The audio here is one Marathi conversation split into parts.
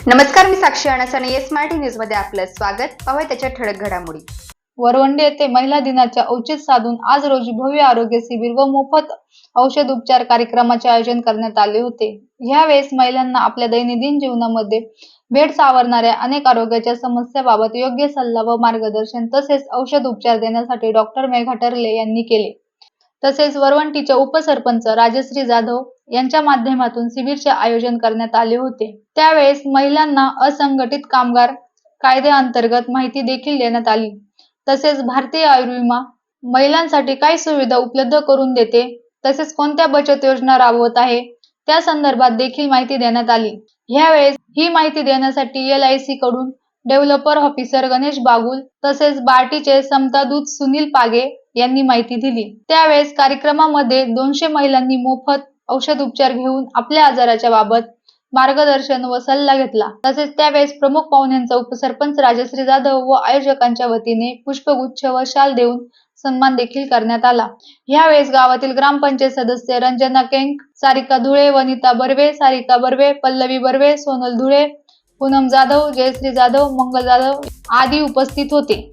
नमस्कार, मी साक्षी अणस आणि स्मार्ट न्यूज मध्ये आपलं स्वागत. पाहूया त्याच्या ठळक घडामोडी. वरवंडे येथे महिला दिनाचे औचित्य साधून आज रोजी भव्य आरोग्य शिबिर व मोफत औषध उपचार कार्यक्रमाचे आयोजन करण्यात आले होते. यावेळेस महिलांना आपल्या दैनंदिन जीवनामध्ये भेडसावणाऱ्या अनेक आरोग्याच्या समस्यांबाबत योग्य सल्ला व मार्गदर्शन तसेच औषध उपचार देण्यासाठी डॉक्टर मेघा टर्ले यांनी केले. तसेच वरवंटीच्या उपसरपंच राजश्री जाधव यांच्या माध्यमातून शिबिरचे आयोजन करण्यात आले होते. त्यावेळेस महिलांना असंघटित कामगार कायद्याअंतर्गत माहिती देखील देण्यात आली. तसेच भारतीय आयुर्विमा महिलांसाठी काय सुविधा उपलब्ध करून देते, तसेच कोणत्या बचत योजना राबवत आहे त्या संदर्भात देखील माहिती देण्यात आली. यावेळेस ही माहिती देण्यासाठी LIC कडून डेव्हलपर ऑफिसर गणेश बागुल तसेच बार्टीचे समता दूत सुनील पागे यांनी माहिती दिली. त्यावेळेस कार्यक्रमामध्ये 200 महिलांनी मोफत औषध उपचार घेऊन आपल्या आजाराच्या बाबत मार्गदर्शन व सल्ला घेतला. तसेच त्यावेळेस प्रमुख पाहुण्यांचा उपसरपंच राजश्री जाधव व आयोजकांच्या वतीने पुष्पगुच्छ व शाल देऊन सन्मान देखील करण्यात आला. यावेळेस गावातील ग्रामपंचायत सदस्य रंजना केंक, सारिका धुळे, वनिता बर्वे, सारिका बर्वे, पल्लवी बर्वे, सोनल धुळे, पूनम जाधव, जयश्री जाधव, मंगल जाधव आदी उपस्थित होते.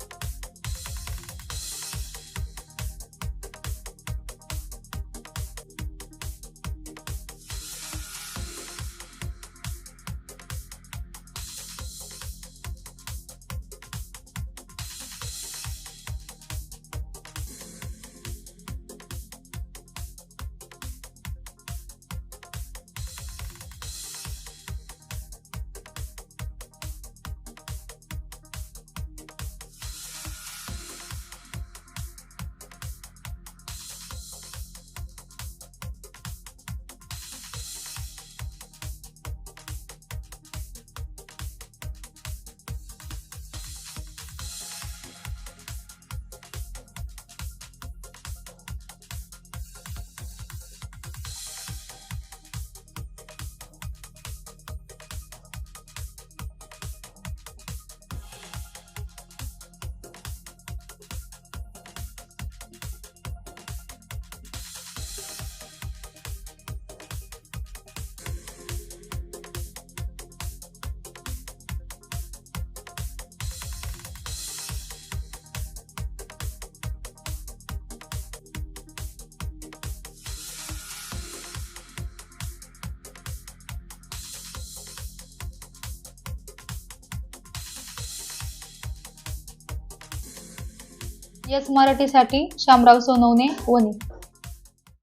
यस मराठीसाठी शामराव सोनवणे, वणी.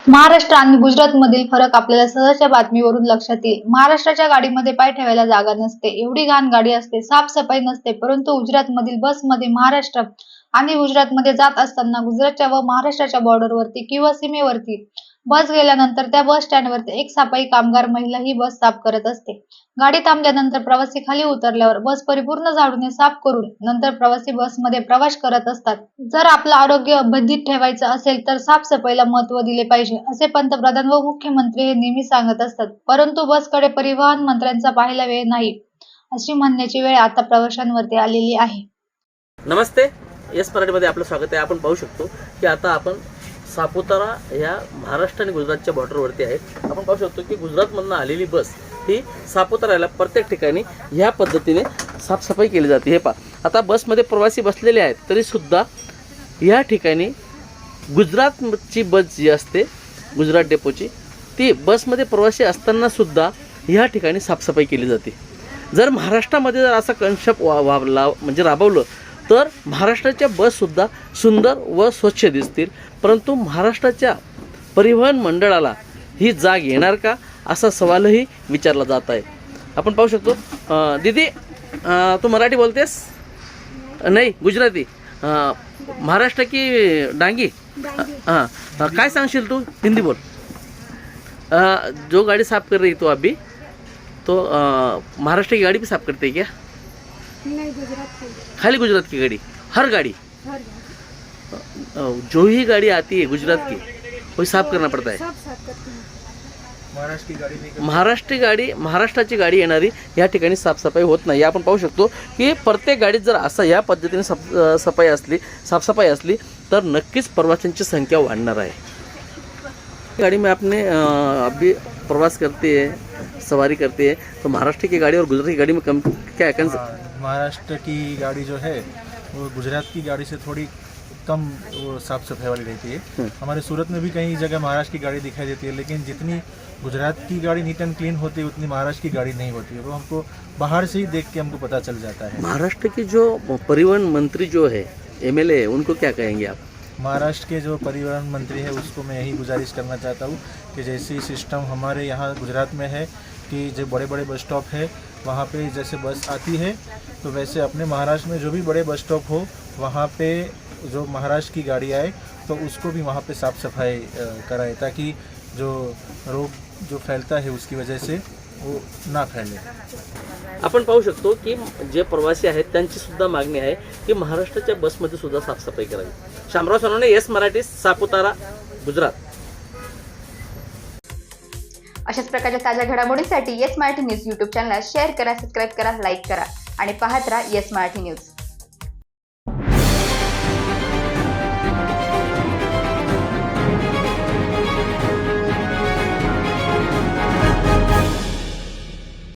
महाराष्ट्र आणि गुजरातमधील फरक आपल्याला सहजच्या बातमीवरून लक्षात येईल. महाराष्ट्राच्या गाडीमध्ये पाय ठेवायला जागा नसते, एवढी घाण गाडी असते, साफसफाई नसते. परंतु गुजरातमधील बसमध्ये महाराष्ट्र आणि गुजरातमध्ये जात असताना गुजरातच्या व महाराष्ट्राच्या बॉर्डरवरती किंवा सीमेवरती बस गेल्यानंतर त्या बस स्टँडवरती एक सफाई कामगार महिला ही बस साफ करत असते. गाडी थांबल्यानंतर प्रवासी खाली उतरल्यावर बस परिपूर्ण झाडूने साफ करून नंतर प्रवासी बसमध्ये प्रवास करत असतात. जर आपलं आरोग्य अबाधित ठेवायचं असेल तर साफसफाईला महत्त्व दिले पाहिजे असे पंतप्रधान व मुख्यमंत्री हे नेहमी सांगत असतात. परंतु बसकडे परिवहन मंत्र्यांचा पाहायला वेळ नाही अशी म्हणण्याची वेळ आता प्रवाशांवरती आलेली आहे. नमस्ते, यस मराठीमध्ये आपलं स्वागत आहे. आपण पाहू शकतो की आता आपण सापुतारा या महाराष्ट्र आणि गुजरातच्या बॉर्डरवरती आहे. आपण पाहू शकतो की गुजरातमधून आलेली बस ही सापुताराला प्रत्येक ठिकाणी ह्या पद्धतीने साफसफाई केली जाते. हे पहा, आता बसमध्ये प्रवासी बसलेले आहेत तरी सुद्धा या ठिकाणी गुजरातची बस जी असते गुजरात डेपोची, ती बसमध्ये प्रवासी असताना सुद्धा ह्या ठिकाणी साफसफाई केली जाते. जर महाराष्ट्रामध्ये जर असा कन्सेप्ट म्हणजे राबवलं तर महाराष्ट्राच्या बससुद्धा सुंदर व स्वच्छ दिसतील. परंतु महाराष्ट्राच्या परिवहन मंडळाला ही जाग येणार का असा सवालही विचारला जात आहे. आपण पाहू शकतो. दीदी, तू मराठी बोलतेस? नाही, गुजराती. महाराष्ट्र की डांगी? हाँ, काय सांगशील तू? हिंदी बोल. जो गाड़ी साफ कर रही तो अभी तो महाराष्ट्र की गाड़ी भी साफ करते हैं क्या? नहीं, गुजरात की। खाली गुजरात की गाड़ी? हर गाड़ी? जो ही गाड़ी आती है गुजरात की वही साफ करना पड़ता है? सब साफ करते हैं। महाराष्ट्राची गाडी येणारी या ठिकाणी साफसफाई होत नाही. आपण पाहू शकतो की प्रत्येक गाडीत जर असं या पद्धतीने साफसफाई असली तर नक्कीच प्रवाशांची संख्या वाढणार आहे. गाड़ी में आपने अभी प्रवास करते हैं, सवारी करती है, तो महाराष्ट्र की गाड़ी और गुजरात की गाड़ी में कम क्या है महाराष्ट्र की गाड़ी जो है वो गुजरात की गाड़ी से थोड़ी कम वो साफ़ सफाई वाली रहती है। हमारे सूरत में भी कई जगह महाराष्ट्र की गाड़ी दिखाई देती है, लेकिन जितनी गुजरात की गाड़ी नीट एंड क्लीन होती है उतनी महाराष्ट्र की गाड़ी नहीं होती है। वो हमको बाहर से ही देख के हमको पता चल जाता है। महाराष्ट्र की जो परिवहन मंत्री जो है MLA है, उनको क्या कहेंगे आप? महाराष्ट्र के जो परिवहन मंत्री है उसको मैं यही गुजारिश करना चाहता हूँ कि जैसी सिस्टम हमारे यहाँ गुजरात में है कि जो बड़े बड़े बस स्टॉप है वहाँ पे जैसे बस आती है, तो वैसे अपने महाराष्ट्र में जो भी बड़े बस स्टॉप हो वहाँ पे जो महाराष्ट्र की गाड़ी आए तो उसको भी वहाँ पे साफ़ सफाई कराए, ताकि जो रोग जो फैलता है उसकी वजह से वो ना फैले। आपण पाहू शकतो की जे प्रवासी आहेत त्यांची सुद्धा मागणी आहे की महाराष्ट्राच्या बसमध्ये सुद्धा साफसफाई करावी। शामराव सोनवणे, येस मराठी, सापुतारा, गुजरात। अशाच प्रकारच्या ताज्या घडामोडींसाठी येस मराठी न्यूज यूट्यूब चॅनलला शेअर करा, सबस्क्राईब करा, लाईक करा आणि पाहत राहा येस मराठी न्यूज।